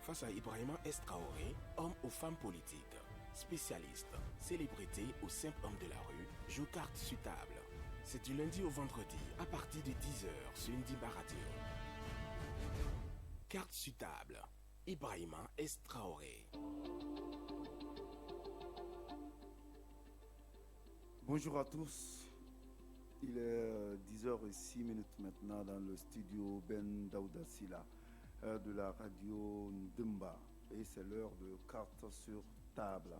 Face à Ibrahima S. Traoré, homme ou femme politique, spécialiste, célébrité ou simple homme de la rue, joue carte sur table. C'est du lundi au vendredi à partir de 10h sur Ndimba Radio. Carte sur table. Ibrahima S. Traoré. Bonjour à tous. Il est 10h06 maintenant dans le studio Ben Daouda Silla de la radio Ndimba. Et c'est l'heure de carte sur table.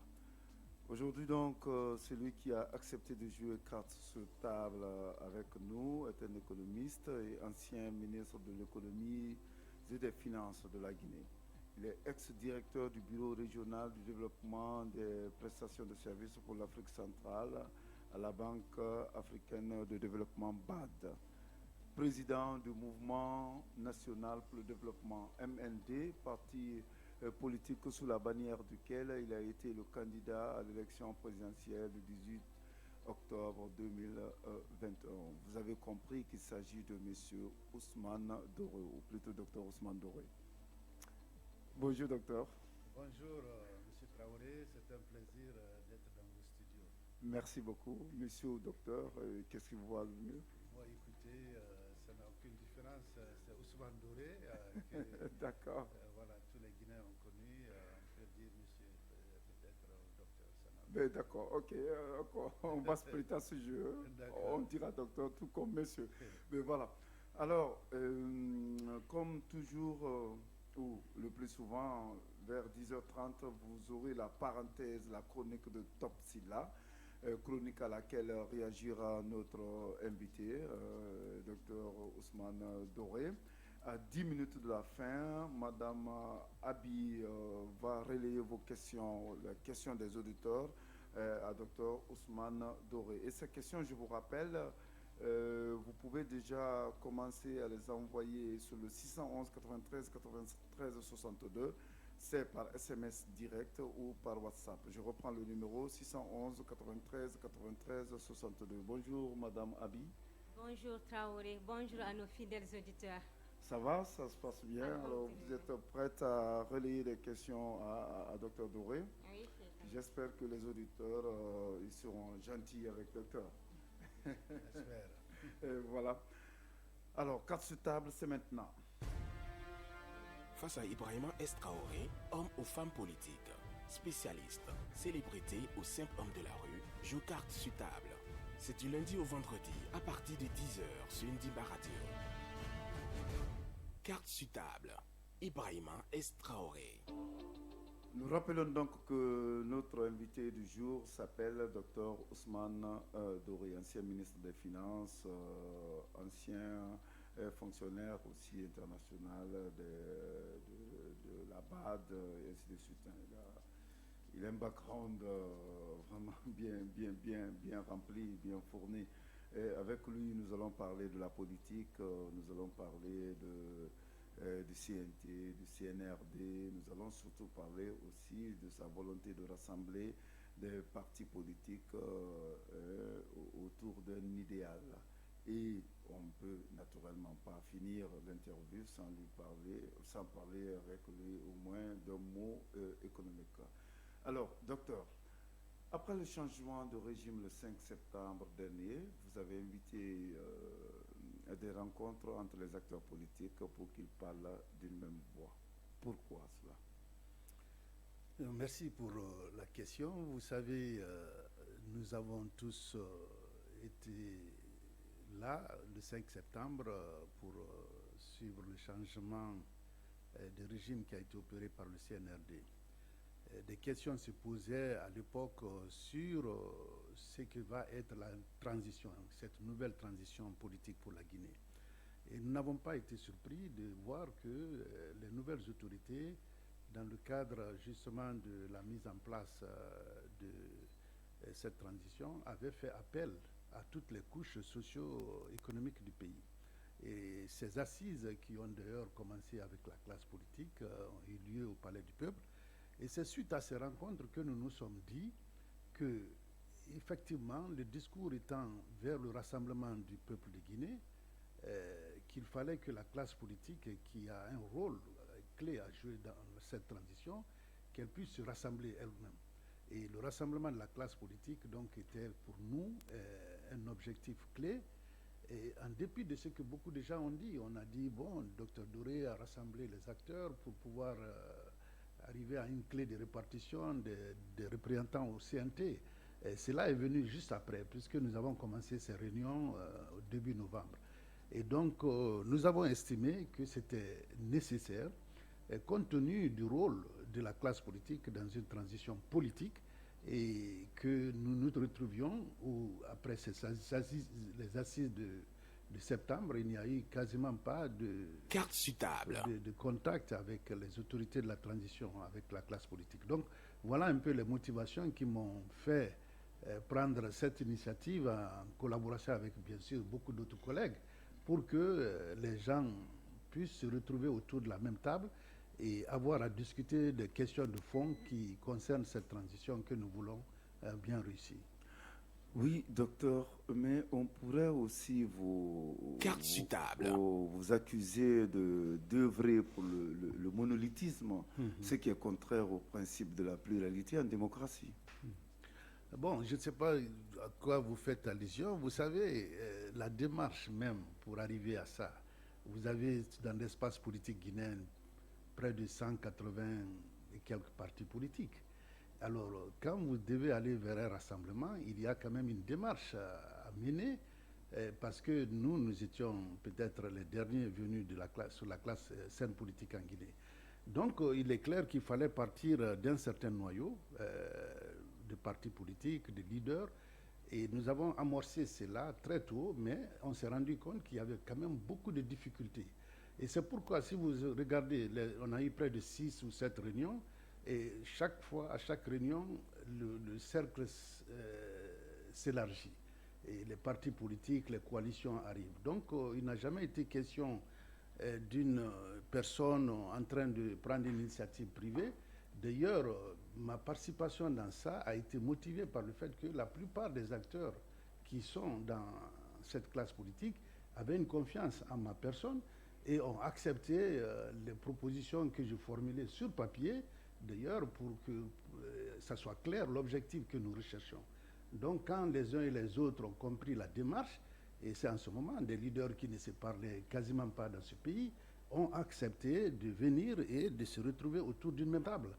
Aujourd'hui donc, celui qui a accepté de jouer carte sur table avec nous est un économiste et ancien ministre de l'économie et des finances de la Guinée. Il est ex-directeur du bureau régional du développement des prestations de services pour l'Afrique centrale à la Banque africaine de développement BAD. Président du mouvement national pour le développement MND, parti politique sous la bannière duquel il a été le candidat à l'élection présidentielle du 18 octobre 2021. Vous avez compris qu'il s'agit de M. Ousmane Doré, ou plutôt Dr Ousmane Doré. Bonjour docteur. Bonjour M. Traoré, c'est un plaisir d'être dans vos studios. Merci beaucoup. Monsieur ou docteur, qu'est-ce qui vous va le mieux? Moi, écoutez, ça n'a aucune différence. C'est Ousmane Doré que D'accord. voilà, tous les Guinéens ont connu. On peut dire monsieur, peut-être docteur Sanab. Ben, d'accord, ok. On va se prêter à ce jeu. On dira docteur tout comme monsieur. Mais voilà. Alors, comme toujours, ou le plus souvent, vers 10h30, vous aurez la parenthèse, la chronique de Top Silla. Chronique à laquelle réagira notre invité, Dr Ousmane Doré. À 10 minutes de la fin, Madame Abi va relayer vos questions, les questions des auditeurs à Dr Ousmane Doré. Et ces questions, je vous rappelle, vous pouvez déjà commencer à les envoyer sur le 611 93 93 62. C'est par SMS direct ou par WhatsApp. Je reprends le numéro 611 93 93 62. Bonjour Madame Abi. Bonjour Traoré, bonjour à nos fidèles auditeurs. Ça va, ça se passe bien. Alors vous êtes prête à relayer les questions à Dr Doré? Oui, j'espère que les auditeurs ils seront gentils avec Docteur. J'espère. Voilà. Alors, carte sur table, c'est maintenant. Face à Ibrahima S. Traoré, homme ou femme politique, spécialiste, célébrité ou simple homme de la rue, joue carte sur table. C'est du lundi au vendredi à partir de 10h sur Ndimba Radio. Carte sur table. Ibrahima S. Traoré. Nous rappelons donc que notre invité du jour s'appelle Dr Ousmane Doré, ancien ministre des Finances, ancien fonctionnaire aussi international de la BAD, et ainsi de suite. Il a un background vraiment bien rempli, bien fourni. Et avec lui, nous allons parler de la politique, nous allons parler du CNT, du CNRD. Nous allons surtout parler aussi de sa volonté de rassembler des partis politiques autour d'un idéal. Et on ne peut naturellement pas finir l'interview sans parler avec lui au moins d'un mot économique. Alors, docteur, après le changement de régime le 5 septembre dernier, vous avez invité des rencontres entre les acteurs politiques pour qu'ils parlent d'une même voix. Pourquoi cela? Merci pour la question. Vous savez, nous avons tous été là le 5 septembre pour suivre le changement de régime qui a été opéré par le CNRD. Des questions se posaient à l'époque sur ce que va être la transition, cette nouvelle transition politique pour la Guinée. Et nous n'avons pas été surpris de voir que les nouvelles autorités, dans le cadre justement de la mise en place de cette transition, avaient fait appel à toutes les couches socio-économiques du pays. Et ces assises qui ont d'ailleurs commencé avec la classe politique ont eu lieu au Palais du Peuple. Et c'est suite à ces rencontres que nous nous sommes dit que, effectivement, le discours étant vers le rassemblement du peuple de Guinée, qu'il fallait que la classe politique, qui a un rôle clé à jouer dans cette transition, qu'elle puisse se rassembler elle-même. Et le rassemblement de la classe politique donc était pour nous un objectif clé. Et en dépit de ce que beaucoup de gens ont dit, on a dit, bon, le docteur Doré a rassemblé les acteurs pour pouvoir arriver à une clé de répartition des représentants au CNT. Et cela est venu juste après, puisque nous avons commencé ces réunions au début novembre. Et donc, nous avons estimé que c'était nécessaire, compte tenu du rôle de la classe politique dans une transition politique, et que nous nous retrouvions où, après les assises de septembre, il n'y a eu quasiment pas Carte sur table. de contact avec les autorités de la transition, avec la classe politique. Donc voilà un peu les motivations qui m'ont fait prendre cette initiative en collaboration avec bien sûr beaucoup d'autres collègues pour que les gens puissent se retrouver autour de la même table et avoir à discuter des questions de fond qui concernent cette transition que nous voulons bien réussir. Oui, docteur, mais on pourrait aussi vous accuser d'œuvrer pour le monolithisme, ce qui est contraire au principe de la pluralité en démocratie. Bon, je ne sais pas à quoi vous faites allusion. Vous savez, la démarche même pour arriver à ça, vous avez dans l'espace politique guinéen près de 180 et quelques partis politiques. Alors, quand vous devez aller vers un rassemblement, il y a quand même une démarche à mener, parce que nous étions peut-être les derniers venus de la classe, sur la classe scène politique en Guinée. Donc, il est clair qu'il fallait partir d'un certain noyau de partis politiques, de leaders, et nous avons amorcé cela très tôt, mais on s'est rendu compte qu'il y avait quand même beaucoup de difficultés. Et c'est pourquoi, si vous regardez, on a eu près de 6 ou 7 réunions, et chaque fois, à chaque réunion, le cercle s'élargit. Et les partis politiques, les coalitions arrivent. Donc, il n'a jamais été question d'une personne en train de prendre une initiative privée. D'ailleurs, ma participation dans ça a été motivée par le fait que la plupart des acteurs qui sont dans cette classe politique avaient une confiance en ma personne et ont accepté les propositions que je formulais sur papier, d'ailleurs, pour que ça soit clair l'objectif que nous recherchons. Donc, quand les uns et les autres ont compris la démarche, et c'est en ce moment des leaders qui ne se parlaient quasiment pas dans ce pays, ont accepté de venir et de se retrouver autour d'une même table.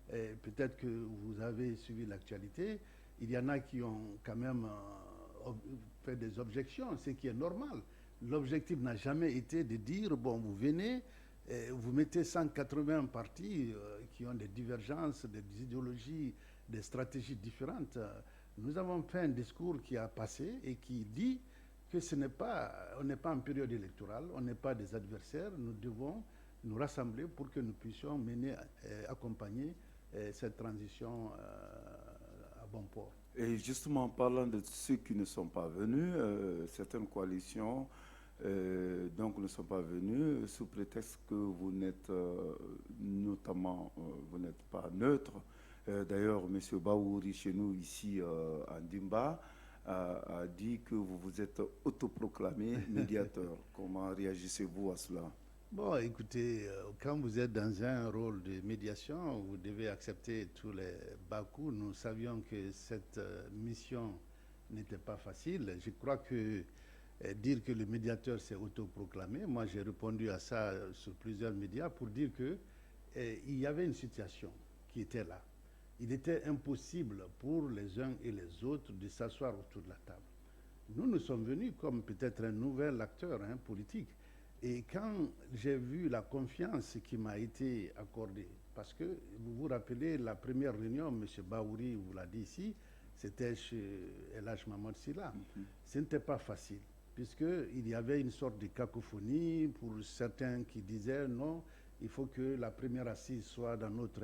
Peut-être que vous avez suivi l'actualité, il y en a qui ont quand même fait des objections, ce qui est normal. L'objectif n'a jamais été de dire, bon, vous venez, vous mettez 180 partis qui ont des divergences, des idéologies, des stratégies différentes. Nous avons fait un discours qui a passé et qui dit que on n'est pas en période électorale, on n'est pas des adversaires, nous devons nous rassembler pour que nous puissions mener, accompagner cette transition à bon port. Et justement, en parlant de ceux qui ne sont pas venus, certaines coalitions donc ne sont pas venus sous prétexte que vous n'êtes vous n'êtes pas neutre. D'ailleurs, M. Baouri, chez nous ici à Ndimba, a dit que vous vous êtes autoproclamé médiateur. Comment réagissez-vous à cela? Bon, écoutez, quand vous êtes dans un rôle de médiation, vous devez accepter tous les bas-coups. Nous savions que cette mission n'était pas facile. Je crois que dire que le médiateur s'est autoproclamé, moi j'ai répondu à ça sur plusieurs médias pour dire que il y avait une situation qui était là. Il était impossible pour les uns et les autres de s'asseoir autour de la table. Nous sommes venus comme peut-être un nouvel acteur politique. Et quand j'ai vu la confiance qui m'a été accordée, parce que vous vous rappelez la première réunion, M. Baouri vous l'a dit ici, c'était chez El Hadj Mamadou Sylla. Ce n'était pas facile, puisqu'il y avait une sorte de cacophonie pour certains qui disaient non, il faut que la première assise soit dans notre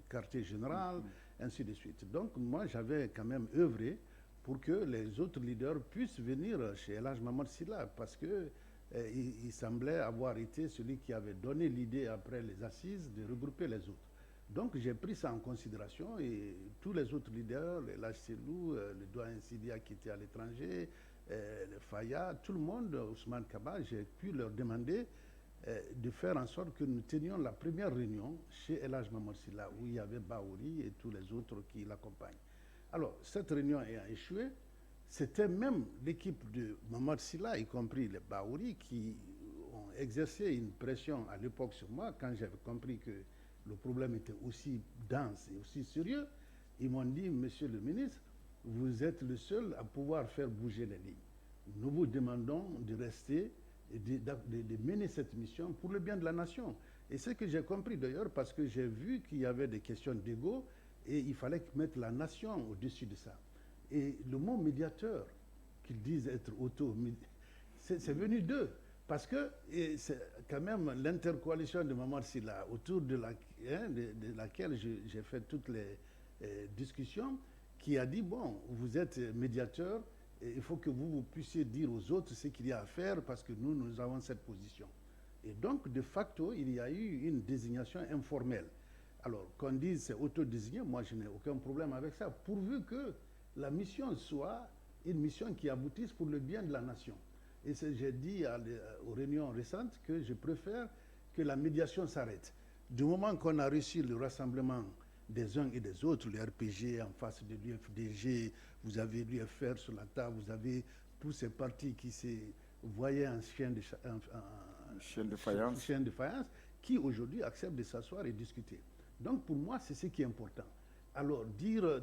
quartier général, ainsi de suite. Donc moi j'avais quand même œuvré pour que les autres leaders puissent venir chez El Hadj Mamadou Sylla, parce que il semblait avoir été celui qui avait donné l'idée après les assises de regrouper les autres. Donc j'ai pris ça en considération et tous les autres leaders, El Hadj Selou, le doyen Sidia qui était à l'étranger, le Faya, tout le monde, Ousmane Kaba, j'ai pu leur demander de faire en sorte que nous tenions la première réunion chez El Hadj Mamadou Sylla, où il y avait Bahouri et tous les autres qui l'accompagnent. Alors, cette réunion ayant échoué, c'était même l'équipe de Mamadou Sylla, y compris les Bahouri, qui ont exercé une pression à l'époque sur moi, quand j'avais compris que le problème était aussi dense et aussi sérieux. Ils m'ont dit, monsieur le ministre, vous êtes le seul à pouvoir faire bouger les lignes. Nous vous demandons de rester et de mener cette mission pour le bien de la nation. Et c'est ce que j'ai compris d'ailleurs, parce que j'ai vu qu'il y avait des questions d'ego et il fallait mettre la nation au-dessus de ça. Et le mot médiateur, qu'ils disent être c'est venu d'eux. Parce que c'est quand même l'intercoalition de Mamadou Sylla, autour de laquelle j'ai fait toutes les discussions, qui a dit, bon, vous êtes médiateur, et il faut que vous puissiez dire aux autres ce qu'il y a à faire, parce que nous avons cette position. Et donc, de facto, il y a eu une désignation informelle. Alors, qu'on dise c'est autodésigné, moi je n'ai aucun problème avec ça, pourvu que la mission soit une mission qui aboutisse pour le bien de la nation. Et j'ai dit aux réunions récentes que je préfère que la médiation s'arrête. Du moment qu'on a réussi le rassemblement des uns et des autres, le RPG en face de l'UFDG, vous avez l'UFR sur la table, vous avez tous ces partis qui se voyaient en chien de faïence, qui aujourd'hui acceptent de s'asseoir et discuter. Donc pour moi, c'est ce qui est important. Alors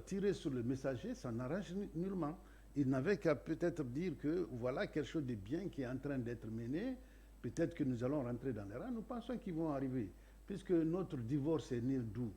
tirer sur le messager, ça n'arrange nullement. Il n'avait qu'à peut-être dire que voilà quelque chose de bien qui est en train d'être mené, peut-être que nous allons rentrer dans les rangs, nous pensons qu'ils vont arriver, puisque notre divorce est né d'où?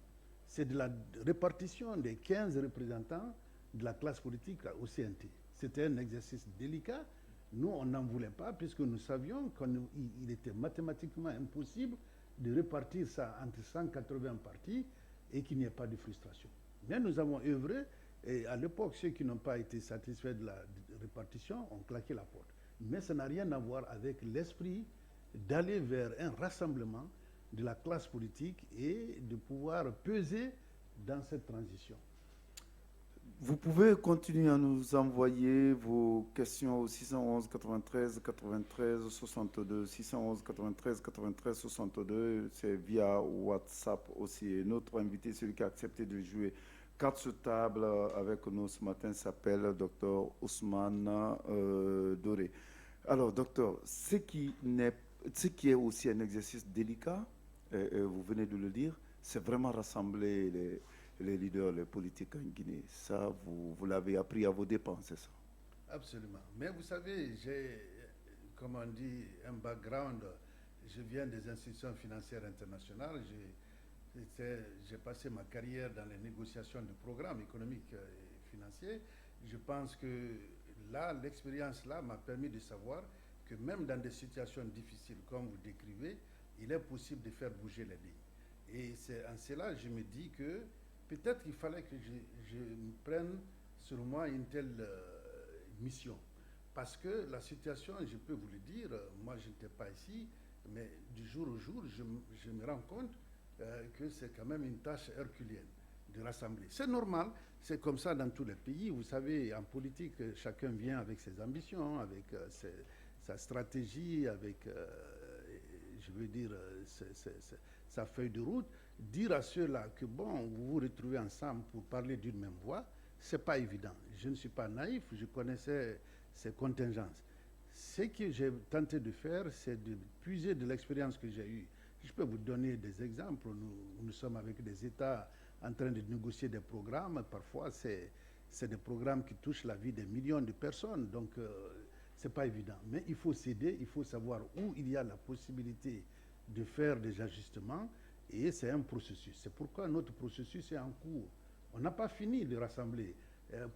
C'est de la répartition des 15 représentants de la classe politique au CNT. C'était un exercice délicat. Nous, on n'en voulait pas, puisque nous savions qu'il était mathématiquement impossible de répartir ça entre 180 partis et qu'il n'y ait pas de frustration. Mais nous avons œuvré, et à l'époque, ceux qui n'ont pas été satisfaits de la répartition ont claqué la porte. Mais ça n'a rien à voir avec l'esprit d'aller vers un rassemblement de la classe politique et de pouvoir peser dans cette transition. Vous pouvez continuer à nous envoyer vos questions au 611 93 93 62, 611 93 93 62, c'est via WhatsApp aussi. Et notre invité, celui qui a accepté de jouer carte sur table avec nous ce matin, s'appelle Dr Ousmane Doré. Alors, docteur, ce qui est aussi un exercice délicat, vous venez de le dire, c'est vraiment rassembler les leaders, les politiques en Guinée. Ça, vous l'avez appris à vos dépens, c'est ça? Absolument. Mais vous savez, j'ai, comme on dit, un background. Je viens des institutions financières internationales. J'ai passé ma carrière dans les négociations de programmes économiques et financiers. Je pense que là, l'expérience là m'a permis de savoir que même dans des situations difficiles, comme vous décrivez, il est possible de faire bouger les lignes. Et c'est en cela que je me dis que peut-être qu'il fallait que je prenne sur moi une telle mission. Parce que la situation, je peux vous le dire, moi je n'étais pas ici, mais du jour au jour, je me rends compte que c'est quand même une tâche herculéenne de rassembler. C'est normal, c'est comme ça dans tous les pays. Vous savez, en politique, chacun vient avec ses ambitions, avec sa stratégie, avec, je veux dire, sa feuille de route. Dire à ceux-là que, bon, vous vous retrouvez ensemble pour parler d'une même voix, ce n'est pas évident. Je ne suis pas naïf, je connaissais ces contingences. Ce que j'ai tenté de faire, c'est de puiser de l'expérience que j'ai eue. Je peux vous donner des exemples. Nous sommes avec des États en train de négocier des programmes. Parfois, c'est des programmes qui touchent la vie des millions de personnes. Donc, ce n'est pas évident. Mais il faut s'aider, il faut savoir où il y a la possibilité de faire des ajustements. Et c'est un processus. C'est pourquoi notre processus est en cours. On n'a pas fini de rassembler.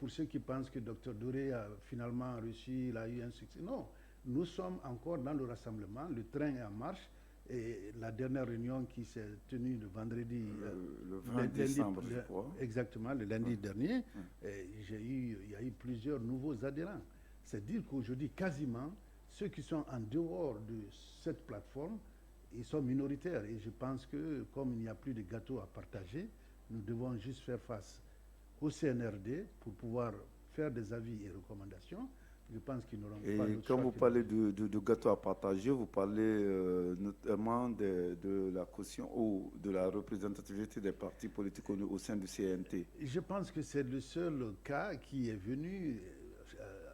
Pour ceux qui pensent que Dr Doré a finalement réussi, il a eu un succès. Non, nous sommes encore dans le rassemblement. Le train est en marche. Et la dernière réunion qui s'est tenue le vendredi, le 20 décembre, je crois. Exactement, le lundi dernier, il y a eu plusieurs nouveaux adhérents. C'est dire qu'aujourd'hui, quasiment, ceux qui sont en dehors de cette plateforme, ils sont minoritaires. Et je pense que comme il n'y a plus de gâteaux à partager, nous devons juste faire face au CNRD pour pouvoir faire des avis et recommandations, Je pense qu'ils n'auront Et pas d'autre quand choix vous que parlez de gâteau à partager, vous parlez notamment de la caution ou de la représentativité des partis politiques au sein du CNT. Je pense que c'est le seul cas qui est venu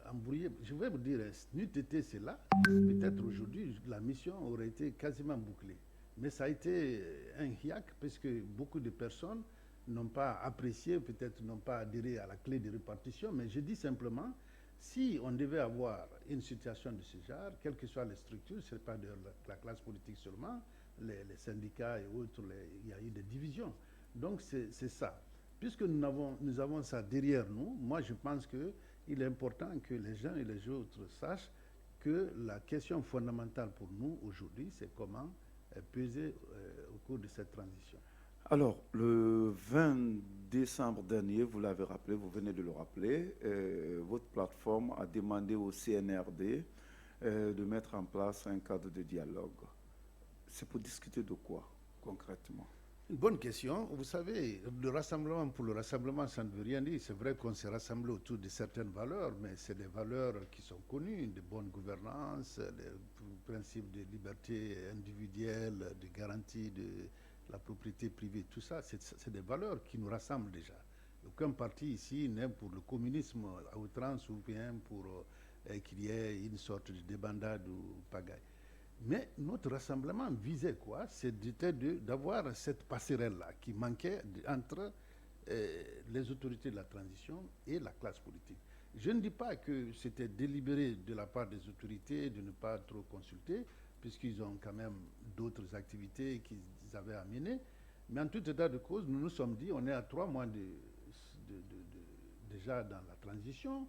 embrouiller. Je vais vous dire, n'eût été cela, peut-être aujourd'hui, la mission aurait été quasiment bouclée. Mais ça a été un hiac parce que beaucoup de personnes n'ont pas apprécié, peut-être n'ont pas adhéré à la clé de répartition. Mais je dis simplement, si on devait avoir une situation de ce genre, quelles que soient les structures, ce n'est pas de la classe politique seulement, les syndicats et autres, il y a eu des divisions. Donc c'est ça. Puisque nous avons ça derrière nous, moi je pense qu'il est important que les uns et les autres sachent que la question fondamentale pour nous aujourd'hui, c'est comment peser au cours de cette transition. Alors, le 20 décembre dernier, vous l'avez rappelé, vous venez de le rappeler, votre plateforme a demandé au CNRD de mettre en place un cadre de dialogue. C'est pour discuter de quoi, concrètement? Une bonne question. Vous savez, le rassemblement pour le rassemblement, ça ne veut rien dire. C'est vrai qu'on s'est rassemblé autour de certaines valeurs, mais c'est des valeurs qui sont connues, de bonne gouvernance, des principes de liberté individuelle, de garantie de la propriété privée, tout ça, c'est des valeurs qui nous rassemblent déjà. Aucun parti ici n'est pour le communisme à outrance ou bien pour qu'il y ait une sorte de débandade ou pagaille. Mais notre rassemblement visait quoi? C'était d'avoir cette passerelle-là qui manquait entre les autorités de la transition et la classe politique. Je ne dis pas que c'était délibéré de la part des autorités de ne pas trop consulter, puisqu'ils ont quand même d'autres activités qu'ils avaient à mener. Mais en tout état de cause, nous nous sommes dit, on est à 3 mois déjà dans la transition,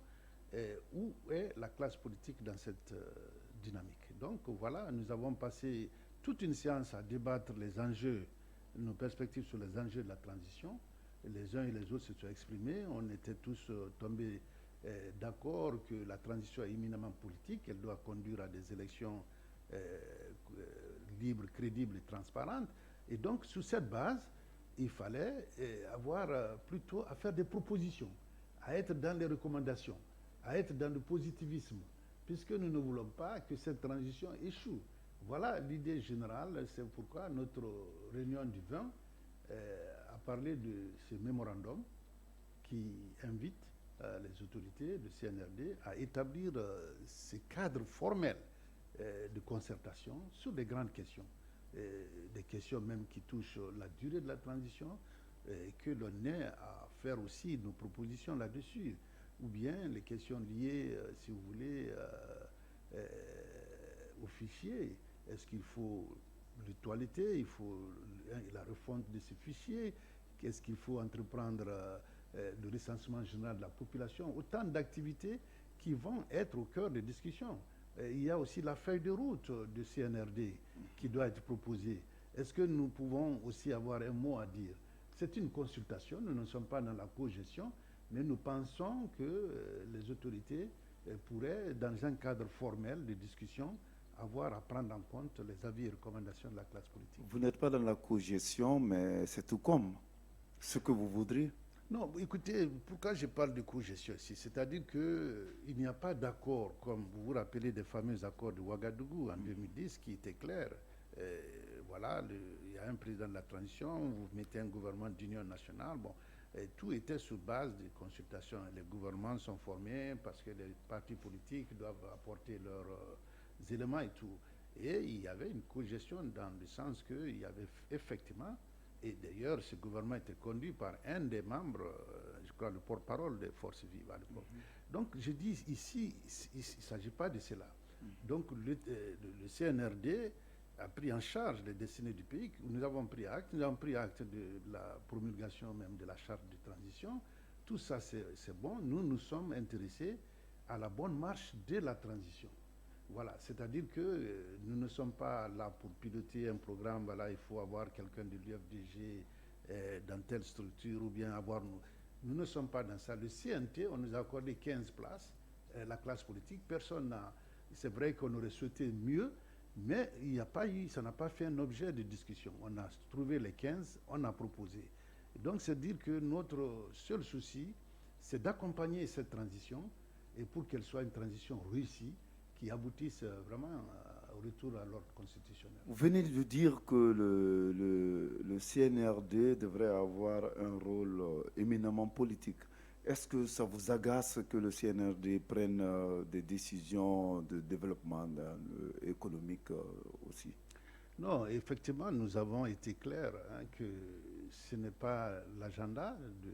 où est la classe politique dans cette dynamique. Donc voilà, nous avons passé toute une séance à débattre les enjeux, nos perspectives sur les enjeux de la transition. Les uns et les autres se sont exprimés. On était tous tombés d'accord que la transition est éminemment politique. Elle doit conduire à des élections libres, crédibles et transparentes. Et donc, sous cette base, il fallait avoir plutôt à faire des propositions, à être dans les recommandations, à être dans le positivisme, puisque nous ne voulons pas que cette transition échoue. Voilà l'idée générale, c'est pourquoi notre réunion du 20 a parlé de ce mémorandum qui invite les autorités de CNRD à établir ces cadres formels de concertation sur des grandes questions, des questions même qui touchent la durée de la transition, et que l'on ait à faire aussi nos propositions là-dessus, ou bien les questions liées, si vous voulez, au fichier. Est-ce qu'il faut le toiletter? Il faut la refonte de ce fichier? Qu'est-ce qu'il faut entreprendre le recensement général de la population? Autant d'activités qui vont être au cœur des discussions. Il y a aussi la feuille de route de CNRD qui doit être proposée. Est-ce que nous pouvons aussi avoir un mot à dire? C'est une consultation, nous ne sommes pas dans la co-gestion, mais nous pensons que les autorités pourraient, dans un cadre formel de discussion, avoir à prendre en compte les avis et recommandations de la classe politique. Vous n'êtes pas dans la co-gestion, mais c'est tout comme ce que vous voudriez. Non, écoutez, pourquoi je parle de co-gestion ici? C'est-à-dire qu'il n'y a pas d'accord, comme vous vous rappelez des fameux accords de Ouagadougou en 2010, qui étaient clairs. Voilà, il y a un président de la transition, vous mettez un gouvernement d'union nationale. Bon, tout était sur base de consultations. Les gouvernements sont formés parce que les partis politiques doivent apporter leurs éléments et tout. Et il y avait une co-gestion dans le sens qu'il y avait effectivement, et d'ailleurs ce gouvernement était conduit par un des membres, je crois le porte-parole des forces vives à l'époque. Donc je dis ici, il ne s'agit pas de cela. Donc le CNRD a pris en charge les destinées du pays. Nous avons pris acte de la promulgation même de la charte de transition. Tout ça, c'est bon. Nous sommes intéressés à la bonne marche de la transition. Voilà, c'est-à-dire que nous ne sommes pas là pour piloter un programme. Voilà, il faut avoir quelqu'un de l'UFDG dans telle structure ou bien avoir... Nous ne sommes pas dans ça. Le CNT, on nous a accordé 15 places. La classe politique, personne n'a... C'est vrai qu'on aurait souhaité mieux, mais il n'y a pas eu, ça n'a pas fait un objet de discussion. On a trouvé les 15, on a proposé. Et donc, c'est dire que notre seul souci, c'est d'accompagner cette transition et pour qu'elle soit une transition réussie qui aboutisse vraiment au retour à l'ordre constitutionnel. Vous venez de dire que le CNRD devrait avoir un rôle éminemment politique. Est-ce que ça vous agace que le CNRD prenne des décisions de développement économique aussi? Non, effectivement, nous avons été clairs que ce n'est pas l'agenda de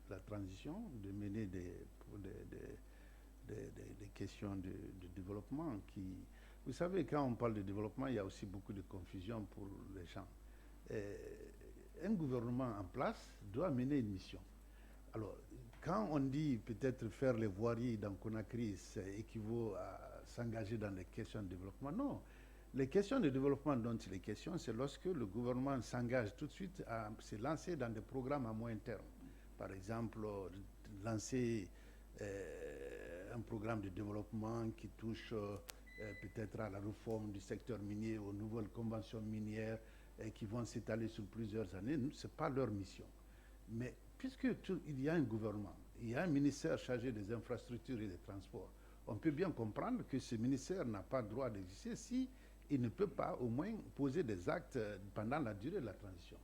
la transition de mener des questions de développement qui... Vous savez, quand on parle de développement, il y a aussi beaucoup de confusion pour les gens. Un gouvernement en place doit mener une mission. Alors, quand on dit peut-être faire les voiries dans Conakry, ça équivaut à s'engager dans les questions de développement, non. Les questions de développement dont il est question, c'est lorsque le gouvernement s'engage tout de suite à se lancer dans des programmes à moyen terme. Par exemple, lancer un programme de développement qui touche peut-être à la réforme du secteur minier, aux nouvelles conventions minières qui vont s'étaler sur plusieurs années. Ce n'est pas leur mission. Mais puisqu'il y a un gouvernement, il y a un ministère chargé des infrastructures et des transports, on peut bien comprendre que ce ministère n'a pas le droit d'exister si il ne peut pas au moins poser des actes pendant la durée de la transition.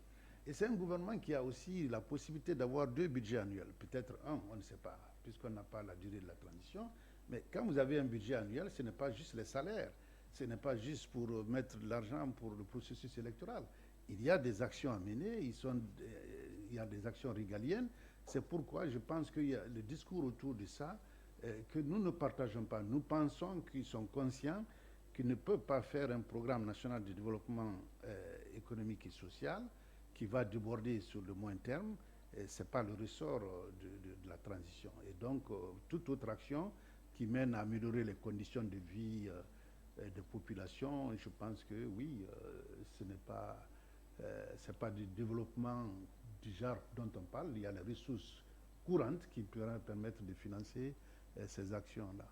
Et c'est un gouvernement qui a aussi la possibilité d'avoir 2 budgets annuels, peut-être un, on ne sait pas, puisqu'on n'a pas la durée de la transition. Mais quand vous avez un budget annuel, ce n'est pas juste les salaires, ce n'est pas juste pour mettre de l'argent pour le processus électoral. Il y a des actions à mener, il y a des actions régaliennes. C'est pourquoi je pense qu'il y a le discours autour de ça que nous ne partageons pas. Nous pensons qu'ils sont conscients qu'ils ne peuvent pas faire un programme national de développement économique et social qui va déborder sur le moyen terme. Ce n'est pas le ressort de la transition. Et donc, toute autre action qui mène à améliorer les conditions de vie des populations, je pense que oui, ce n'est pas du développement du genre dont on parle. Il y a les ressources courantes qui pourraient permettre de financer ces actions-là.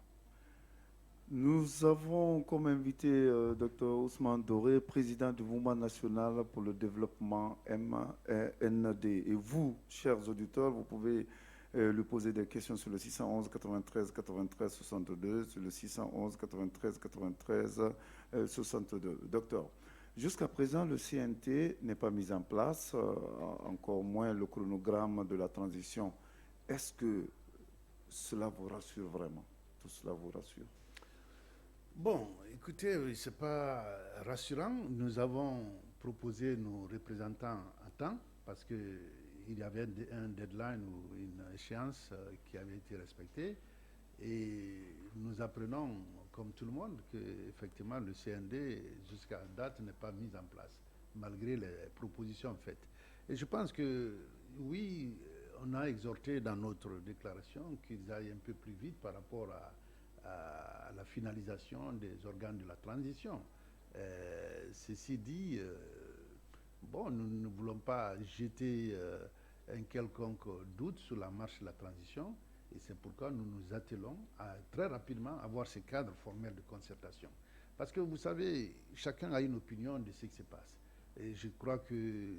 Nous avons comme invité Dr Ousmane Doré, président du Mouvement national pour le développement MND. Et vous, chers auditeurs, vous pouvez lui poser des questions sur le 611 93 93 62, sur le 611 93 93 62. Docteur, jusqu'à présent, le CNT n'est pas mis en place, encore moins le chronogramme de la transition. Est-ce que cela vous rassure vraiment? Tout cela vous rassure? Bon, écoutez, ce n'est pas rassurant. Nous avons proposé nos représentants à temps parce qu'il y avait un deadline ou une échéance qui avait été respectée. Et nous apprenons, comme tout le monde, qu'effectivement le CND, jusqu'à date, n'est pas mis en place, malgré les propositions faites. Et je pense que, oui, on a exhorté dans notre déclaration qu'ils aillent un peu plus vite par rapport à la finalisation des organes de la transition. Ceci dit, bon, nous ne voulons pas jeter un quelconque doute sur la marche de la transition, et c'est pourquoi nous nous attelons à très rapidement avoir ce cadre formel de concertation. Parce que vous savez, chacun a une opinion de ce qui se passe. Et je crois que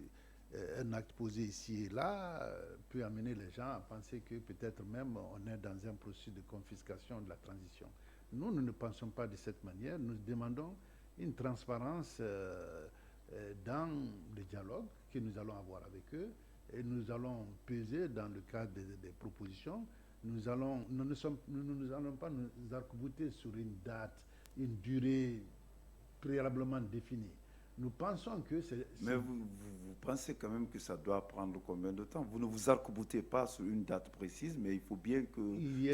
un acte posé ici et là peut amener les gens à penser que peut-être même on est dans un processus de confiscation de la transition. Nous ne pensons pas de cette manière. Nous demandons une transparence dans le dialogue que nous allons avoir avec eux et nous allons peser dans le cadre des propositions. Nous n'allons pas nous arc-bouter sur une date, une durée préalablement définie. Nous pensons que c'est... Mais vous pensez quand même que ça doit prendre combien de temps? Vous ne vous arc-boutez pas sur une date précise, mais il faut bien que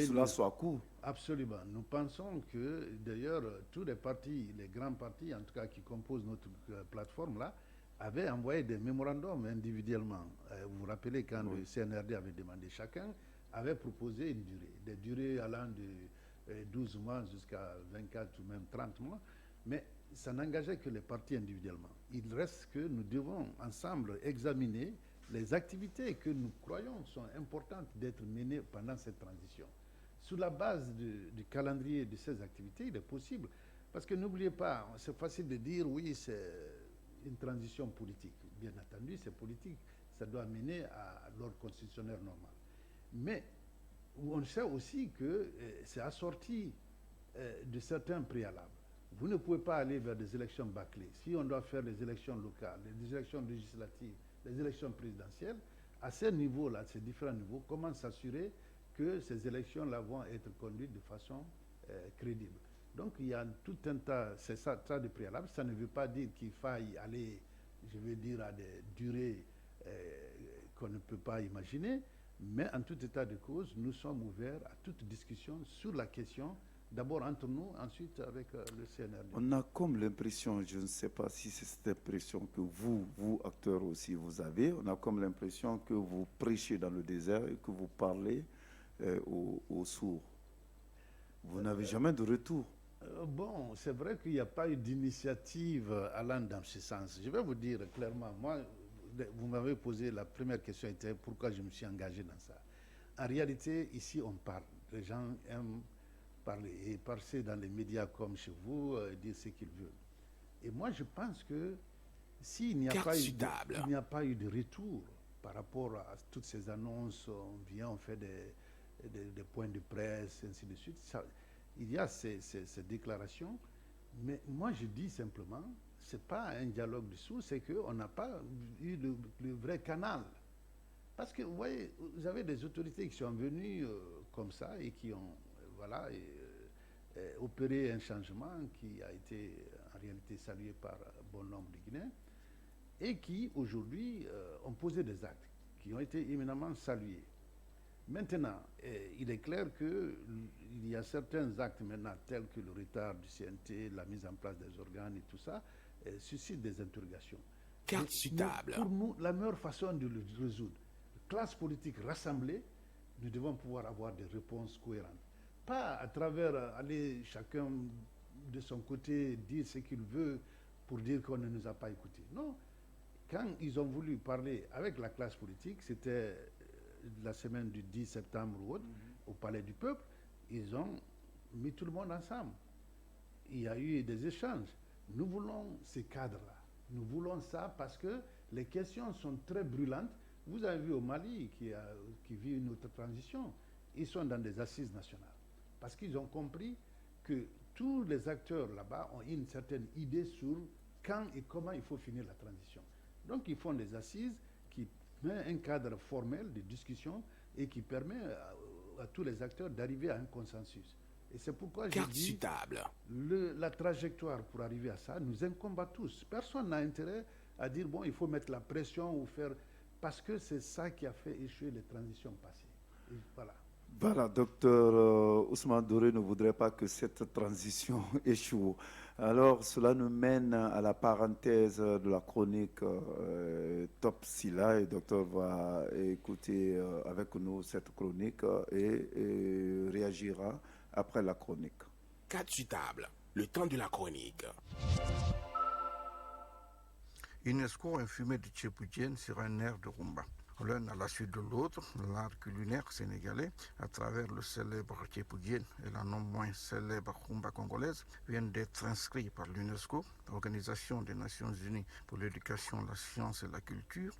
cela soit court. Absolument. Nous pensons que, d'ailleurs, tous les partis, les grands partis, en tout cas qui composent notre plateforme-là, avaient envoyé des mémorandums individuellement. Vous vous rappelez quand le CNRD avait demandé, chacun avait proposé une durée, des durées allant de 12 mois jusqu'à 24 ou même 30 mois, mais ça n'engageait que les partis individuellement. Il reste que nous devons ensemble examiner les activités que nous croyons sont importantes d'être menées pendant cette transition. Sur la base du calendrier de ces activités, il est possible. Parce que n'oubliez pas, c'est facile de dire oui, c'est une transition politique. Bien entendu, c'est politique. Ça doit mener à l'ordre constitutionnel normal. Mais on sait aussi que c'est assorti de certains préalables. Vous ne pouvez pas aller vers des élections bâclées. Si on doit faire les élections locales, les élections législatives, les élections présidentielles, à ces niveaux-là, ces différents niveaux, comment s'assurer que ces élections-là vont être conduites de façon crédible. Donc il y a tout un tas, c'est ça de préalable. Ça ne veut pas dire qu'il faille aller, je veux dire, à des durées qu'on ne peut pas imaginer, mais en tout état de cause, nous sommes ouverts à toute discussion sur la question, d'abord entre nous, ensuite avec le CNRD. On a comme l'impression, je ne sais pas si c'est cette impression que vous acteurs aussi, vous avez, on a comme l'impression que vous prêchez dans le désert et que vous parlez aux sourds. Vous n'avez jamais de retour. Bon, c'est vrai qu'il n'y a pas eu d'initiative allant dans ce sens. Je vais vous dire clairement, moi, vous m'avez posé la première question, était pourquoi je me suis engagé dans ça. En réalité, ici, on parle. Les gens aiment parler et passer dans les médias comme chez vous, dire ce qu'ils veulent. Et moi, je pense que s'il n'y a, pas eu de retour par rapport à toutes ces annonces, on vient, on fait des points de presse, ainsi de suite, ça, il y a ces déclarations, mais moi je dis simplement, ce n'est pas un dialogue de sourds, c'est qu'on n'a pas eu le vrai canal. Parce que vous voyez, vous avez des autorités qui sont venues comme ça et qui ont opéré un changement qui a été en réalité salué par bon nombre de Guinéens et qui aujourd'hui ont posé des actes qui ont été éminemment salués. Maintenant, il est clair qu'il y a certains actes maintenant, tels que le retard du CNT, la mise en place des organes et tout ça, suscitent des interrogations. Pour nous, la meilleure façon de le résoudre, classe politique rassemblée, nous devons pouvoir avoir des réponses cohérentes. Pas à travers aller chacun de son côté dire ce qu'il veut pour dire qu'on ne nous a pas écoutés. Non. Quand ils ont voulu parler avec la classe politique, c'était la semaine du 10 septembre ou autre, au Palais du Peuple, ils ont mis tout le monde ensemble. Il y a eu des échanges. Nous voulons ces cadres-là. Nous voulons ça parce que les questions sont très brûlantes. Vous avez vu au Mali, qui vit une autre transition, ils sont dans des assises nationales. Parce qu'ils ont compris que tous les acteurs là-bas ont une certaine idée sur quand et comment il faut finir la transition. Donc ils font des assises qui met un cadre formel de discussion et qui permet à tous les acteurs d'arriver à un consensus. Et c'est pourquoi je dis la trajectoire pour arriver à ça nous incombe à tous. Personne n'a intérêt à dire bon, il faut mettre la pression ou faire, parce que c'est ça qui a fait échouer les transitions passées. Et voilà. Voilà, docteur Ousmane Doré ne voudrait pas que cette transition échoue. Alors, cela nous mène à la parenthèse de la chronique Top Silla, et le docteur va écouter avec nous cette chronique et réagira après la chronique. 4 sur table, le temps de la chronique. UNESCO infumé de Tchépoudienne sur un air de rumba. L'un à la suite de l'autre, l'art culinaire sénégalais, à travers le célèbre Tchépoudienne et la non moins célèbre rumba congolaise, viennent d'être inscrits par l'UNESCO, Organisation des Nations Unies pour l'éducation, la science et la culture,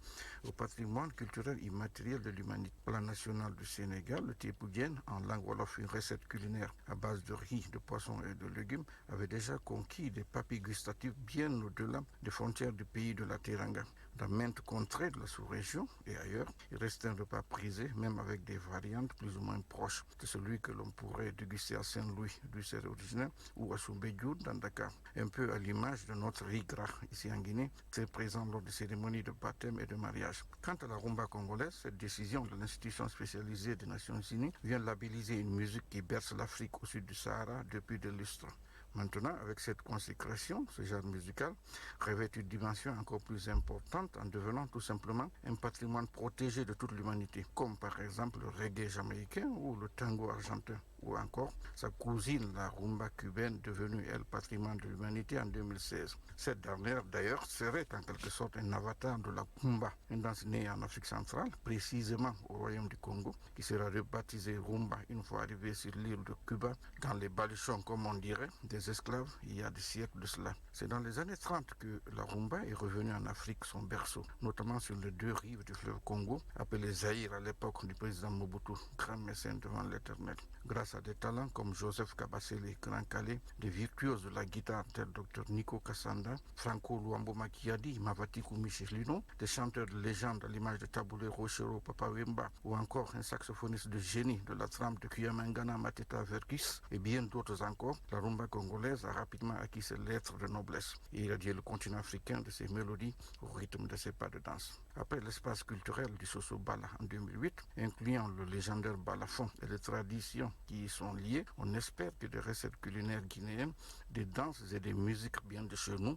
au patrimoine culturel immatériel de l'humanité. Plan national du Sénégal, le Tchépoudienne, en langue wolof, une recette culinaire à base de riz, de poisson et de légumes, avait déjà conquis des papilles gustatives bien au-delà des frontières du pays de la Teranga. Dans maintes contrées de la sous-région et ailleurs, il reste un repas prisé, même avec des variantes plus ou moins proches de celui que l'on pourrait déguster à Saint-Louis, du Séré originaire, ou à Soumbédioune, dans Dakar. Un peu à l'image de notre riz gras ici en Guinée, très présent lors des cérémonies de baptême et de mariage. Quant à la rumba congolaise, cette décision de l'institution spécialisée des Nations Unies vient labelliser une musique qui berce l'Afrique au sud du Sahara depuis des lustres. Maintenant, avec cette consécration, ce genre musical revêt une dimension encore plus importante en devenant tout simplement un patrimoine protégé de toute l'humanité, comme par exemple le reggae jamaïcain ou le tango argentin, ou encore sa cousine, la rumba cubaine, devenue, elle, patrimoine de l'humanité en 2016. Cette dernière, d'ailleurs, serait en quelque sorte un avatar de la rumba, une danse née en Afrique centrale, précisément au Royaume du Congo, qui sera rebaptisée rumba une fois arrivée sur l'île de Cuba, dans les baluchons, comme on dirait, des esclaves, il y a des siècles de cela. C'est dans les années 30 que la rumba est revenue en Afrique, son berceau, notamment sur les deux rives du fleuve Congo, appelé Zaïre à l'époque du président Mobutu, grand mécène devant l'éternel. Grâce à des talents comme Joseph Kabasele, Grand Calais, des virtuoses de la guitare tels Dr Nico Kassanda, Franco Luambo Makiadi, Mavatikou Michelino, des chanteurs de légende à l'image de Taboulé Rochero Papa Wemba, ou encore un saxophoniste de génie de la trempe de Kuyamangana Mateta Verkis, et bien d'autres encore, la rumba congolaise a rapidement acquis ses lettres de noblesse et irradié le continent africain de ses mélodies au rythme de ses pas de danse. Après l'espace culturel du Soso Bala en 2008, incluant le légendaire balafon et les traditions qui y sont liées, on espère que des recettes culinaires guinéennes, des danses et des musiques bien de chez nous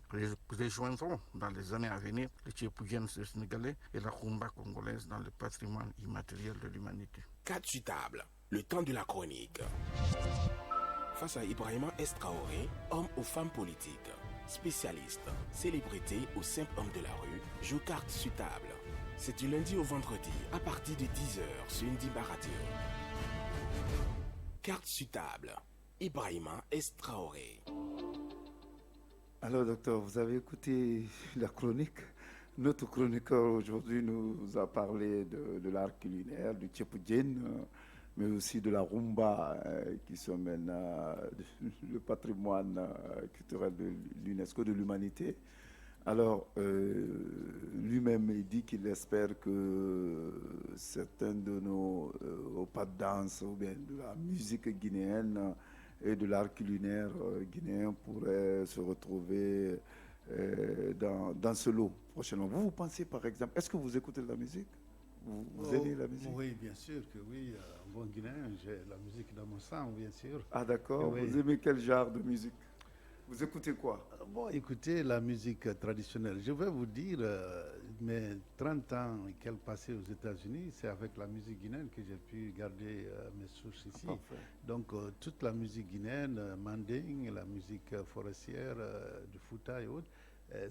rejoindront dans les années à venir le tchépouyen sénégalais et la rumba congolaise dans le patrimoine immatériel de l'humanité. 4 sur table, le temps de la chronique. Face à Ibrahima Traoré, homme ou femme politique, spécialiste, célébrité ou simple homme de la rue, joue carte sur table. C'est du lundi au vendredi à partir de 10h sur Ndimba Radio. Carte sur table, Ibrahima Traoré. Alors, docteur, vous avez écouté la chronique. Notre chroniqueur aujourd'hui nous a parlé de l'art culinaire, du tchépoujen, mais aussi de la rumba, qui sont maintenant le patrimoine culturel de l'UNESCO, de l'humanité. Alors, lui-même, il dit qu'il espère que certains de nos pas de danse ou bien de la musique guinéenne et de l'art culinaire guinéen pourraient se retrouver dans ce lot prochainement. Vous pensez, par exemple, est-ce que vous écoutez de la musique? Vous aimez la musique? Oui, bien sûr que oui. Un bon Guinéen, j'ai la musique dans mon sang, bien sûr. Ah d'accord, oui. Vous aimez quel genre de musique? Vous écoutez quoi? Bon, écoutez la musique traditionnelle. Je vais vous dire, mes 30 ans qu'elle passait aux États-Unis, c'est avec la musique guinéenne que j'ai pu garder mes sources ici. Donc, toute la musique guinéenne, manding, la musique forestière, du Fouta et autres,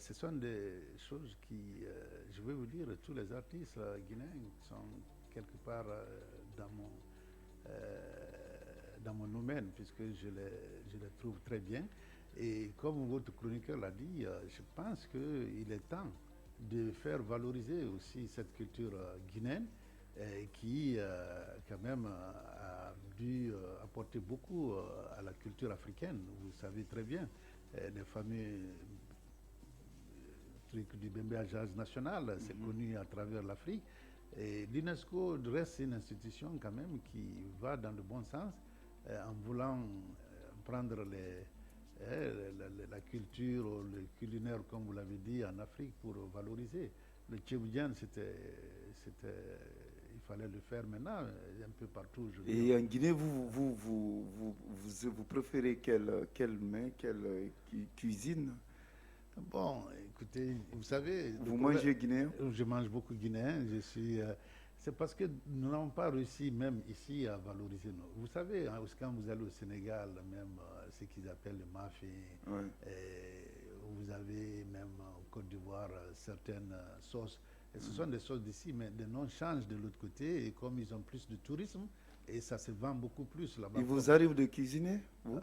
ce sont des choses qui, je vais vous dire, tous les artistes guinéens sont quelque part dans mon domaine, puisque je les trouve très bien. Et comme votre chroniqueur l'a dit, je pense qu'il est temps de faire valoriser aussi cette culture guinéenne qui, quand même, a dû apporter beaucoup à la culture africaine. Vous savez très bien, les fameux trucs du Bembe Jazz National, c'est connu à travers l'Afrique. Et l'UNESCO reste une institution quand même qui va dans le bon sens en voulant prendre la culture, le culinaire, comme vous l'avez dit, en Afrique pour valoriser. Le tchéboudian, il fallait le faire maintenant, un peu partout. Et en Guinée, vous préférez quelle cuisine? Bon, écoutez, vous savez... Vous mangez guinéen? Je mange beaucoup guinéen. C'est parce que nous n'avons pas réussi, même ici, à valoriser nos... Vous savez, hein, quand vous allez au Sénégal, même ce qu'ils appellent le mafé, vous avez même en Côte d'Ivoire certaines sauces. Et ce sont des sauces d'ici, mais les noms changent de l'autre côté. Et comme ils ont plus de tourisme, et ça se vend beaucoup plus là-bas. Il vous arrive de cuisiner, vous?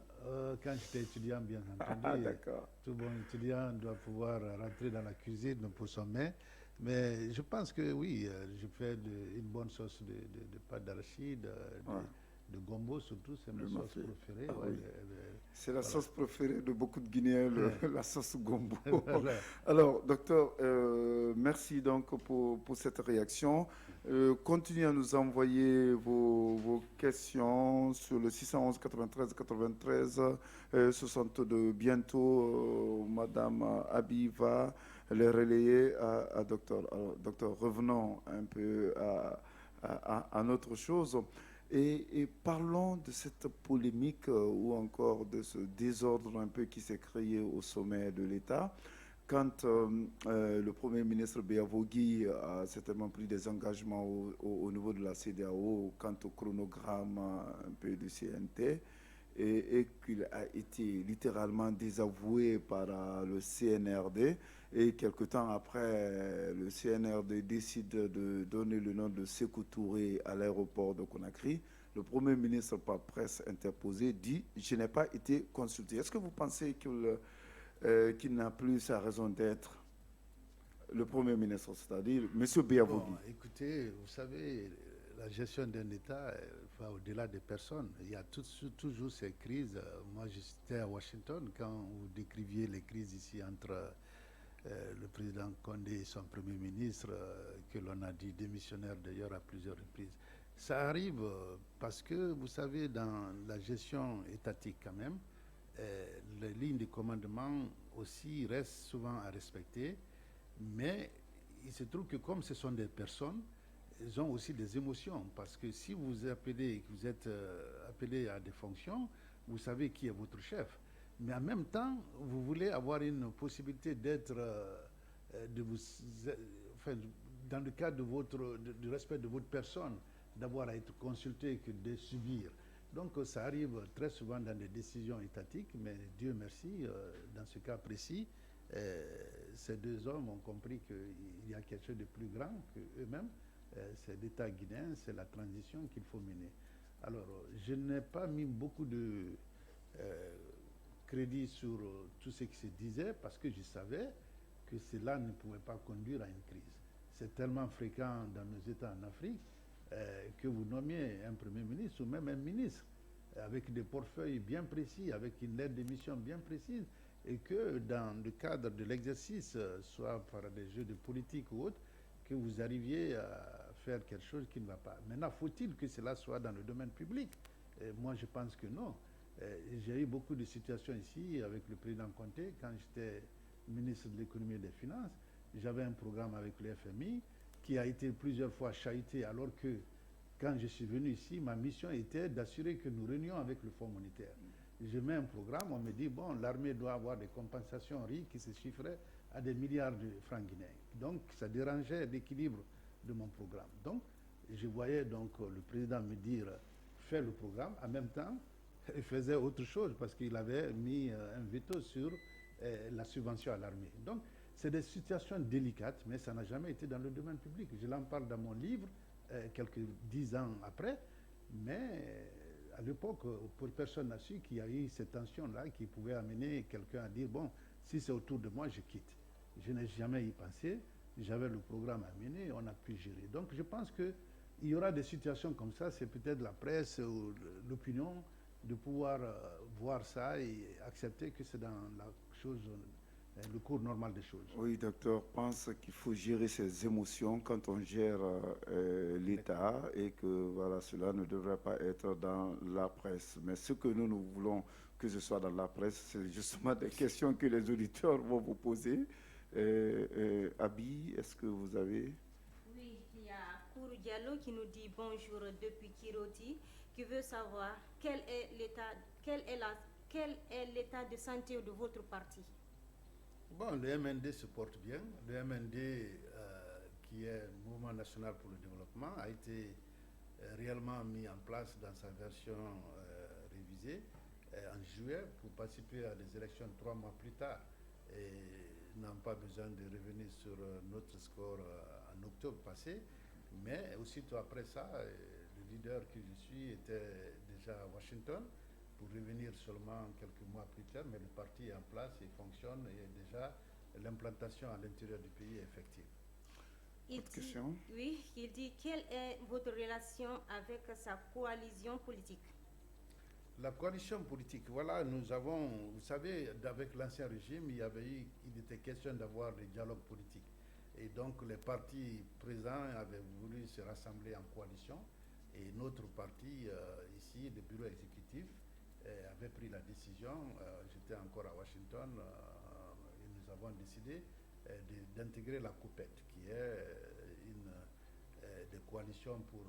Quand j'étais étudiant, bien entendu. Ah, d'accord. Tout bon étudiant doit pouvoir rentrer dans la cuisine pour son mets. Mais je pense que oui, je fais une bonne sauce de pâte d'arachide, de gombo surtout, c'est ma sauce préférée. C'est la sauce préférée de beaucoup de Guinéens, la sauce gombo. Alors, docteur, merci donc pour cette réaction. Continuez à nous envoyer vos questions sur le 611 93 93 62. Bientôt, Madame Abiva les relayer à docteur. Alors, docteur, revenons un peu à autre chose. Et parlons de cette polémique ou encore de ce désordre un peu qui s'est créé au sommet de l'État quand le Premier ministre Béavogui a certainement pris des engagements au niveau de la CEDEAO quant au chronogramme un peu du CNT, et qu'il a été littéralement désavoué par le CNRD, et quelque temps après, le CNRD décide de donner le nom de Sékou Touré à l'aéroport de Conakry. Le Premier ministre, par presse interposée, dit « Je n'ai pas été consulté ». Est-ce que vous pensez qu'il n'a plus sa raison d'être, le Premier ministre, c'est-à-dire M. Béavogui? Bon, écoutez, vous savez, la gestion d'un État va au-delà des personnes. Il y a toujours ces crises. Moi, j'étais à Washington quand vous décriviez les crises ici entre le président Condé et son Premier ministre, que l'on a dit démissionnaire d'ailleurs à plusieurs reprises. Ça arrive parce que, vous savez, dans la gestion étatique quand même, les lignes de commandement aussi restent souvent à respecter, mais il se trouve que comme ce sont des personnes, ils ont aussi des émotions, parce que si vous êtes appelé à des fonctions, vous savez qui est votre chef, mais en même temps, vous voulez avoir une possibilité d'être, dans le cadre du respect de votre personne, d'avoir à être consulté que de subir. Donc ça arrive très souvent dans des décisions étatiques, mais Dieu merci, dans ce cas précis, ces deux hommes ont compris qu'il y a quelque chose de plus grand qu'eux-mêmes. C'est l'État guinéen, c'est la transition qu'il faut mener. Alors, je n'ai pas mis beaucoup de crédit sur tout ce qui se disait, parce que je savais que cela ne pouvait pas conduire à une crise. C'est tellement fréquent dans nos États en Afrique que vous nommiez un Premier ministre ou même un ministre avec des portefeuilles bien précis, avec une lettre de mission bien précise, et que dans le cadre de l'exercice, soit par des jeux de politique ou autre, que vous arriviez à faire quelque chose qui ne va pas. Maintenant, faut-il que cela soit dans le domaine public? Moi, je pense que non. J'ai eu beaucoup de situations ici avec le président Conté, quand j'étais ministre de l'économie et des finances. J'avais un programme avec le FMI qui a été plusieurs fois chahuté, alors que quand je suis venu ici, ma mission était d'assurer que nous réunions avec le Fonds monétaire. Je mets un programme, on me dit, bon, l'armée doit avoir des compensations RI qui se chiffraient à des milliards de francs guinéens. Donc, ça dérangeait l'équilibre de mon programme. Donc, je voyais donc le président me dire, fais le programme. En même temps, il faisait autre chose parce qu'il avait mis un veto sur la subvention à l'armée. Donc, c'est des situations délicates, mais ça n'a jamais été dans le domaine public. Je l'en parle dans mon livre, quelques 10 ans après, mais à l'époque, personne n'a su qu'il y a eu cette tension-là qui pouvait amener quelqu'un à dire, bon, si c'est autour de moi, je quitte. Je n'ai jamais y pensé. J'avais le programme à mener, on a pu gérer. Donc je pense qu'il y aura des situations comme ça, c'est peut-être la presse ou l'opinion de pouvoir voir ça et accepter que c'est dans la chose, le cours normal des choses. Oui, docteur, pense qu'il faut gérer ses émotions quand on gère l'État, et que voilà, cela ne devrait pas être dans la presse. Mais ce que nous voulons que ce soit dans la presse, c'est justement des questions que les auditeurs vont vous poser. Abi, est-ce que vous avez... Oui, il y a Kourou Diallo qui nous dit bonjour depuis Kiroti, qui veut savoir quel est l'état de santé de votre parti. Bon, le MND se porte bien. Le MND, qui est le Mouvement national pour le développement, a été réellement mis en place dans sa version révisée en juillet pour participer à des élections 3 mois plus tard. Et n'ont pas besoin de revenir sur notre score en octobre passé. Mais aussitôt après ça, le leader que je suis était déjà à Washington pour revenir seulement quelques mois plus tard, mais le parti est en place, il fonctionne et déjà l'implantation à l'intérieur du pays est effective. Question? Oui, il dit quelle est votre relation avec sa coalition politique? La coalition politique, voilà, nous avons, vous savez, avec l'ancien régime, il était question d'avoir des dialogues politiques. Et donc les partis présents avaient voulu se rassembler en coalition. Et notre parti, ici, le bureau exécutif, avait pris la décision, j'étais encore à Washington, et nous avons décidé d'intégrer la COPET, qui est une des coalitions pour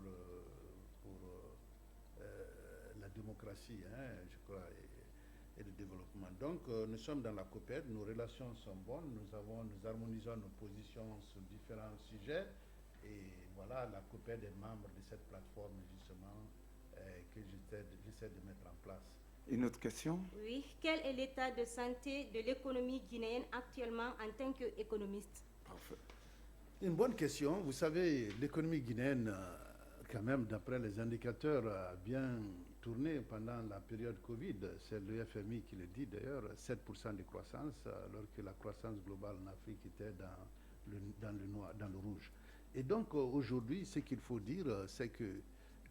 la démocratie, je crois. et de développement. Donc, nous sommes dans la COPED, nos relations sont bonnes, nous harmonisons nos positions sur différents sujets. Et voilà, la COPED est membre de cette plateforme, justement, que j'essaie de mettre en place. Une autre question? Oui, quel est l'état de santé de l'économie guinéenne actuellement en tant qu'économiste? Parfait. Une bonne question. Vous savez, l'économie guinéenne, quand même, d'après les indicateurs, a bien tourné pendant la période Covid. C'est le FMI qui le dit d'ailleurs, 7% de croissance, alors que la croissance globale en Afrique était dans le noir, dans le rouge. Et donc aujourd'hui, ce qu'il faut dire, c'est que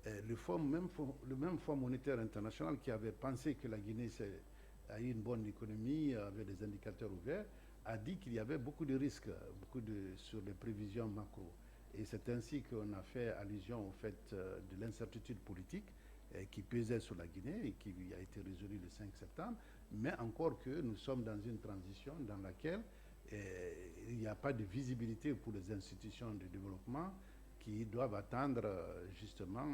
le même Fonds monétaire international qui avait pensé que la Guinée a eu une bonne économie, avait des indicateurs ouverts, a dit qu'il y avait beaucoup de risques sur les prévisions macro. Et c'est ainsi qu'on a fait allusion au fait de l'incertitude politique qui pesait sur la Guinée et qui a été résolue le 5 septembre, mais encore que nous sommes dans une transition dans laquelle il n'y a pas de visibilité pour les institutions de développement qui doivent attendre justement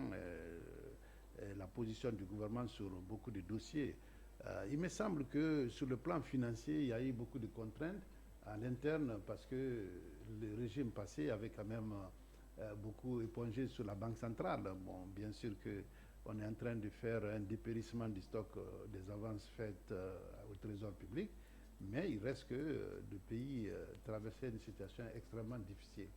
la position du gouvernement sur beaucoup de dossiers. Il me semble que sur le plan financier, il y a eu beaucoup de contraintes à l'interne parce que le régime passé avait quand même beaucoup épongé sur la Banque centrale. Bon, bien sûr qu'on est en train de faire un dépérissement du stock des avances faites au Trésor public, mais il reste que le pays traversait une situation extrêmement difficile.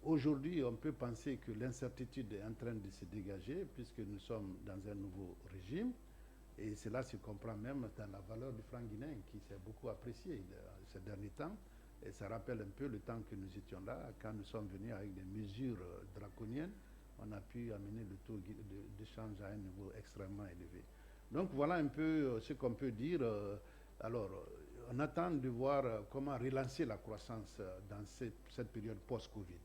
Aujourd'hui, on peut penser que l'incertitude est en train de se dégager puisque nous sommes dans un nouveau régime. Et cela se comprend même dans la valeur du franc guinéen qui s'est beaucoup appréciée ces derniers temps. Et ça rappelle un peu le temps que nous étions là, quand nous sommes venus avec des mesures draconiennes, on a pu amener le taux d'échange à un niveau extrêmement élevé. Donc voilà un peu ce qu'on peut dire. Alors, on attend de voir comment relancer la croissance dans cette période post-Covid.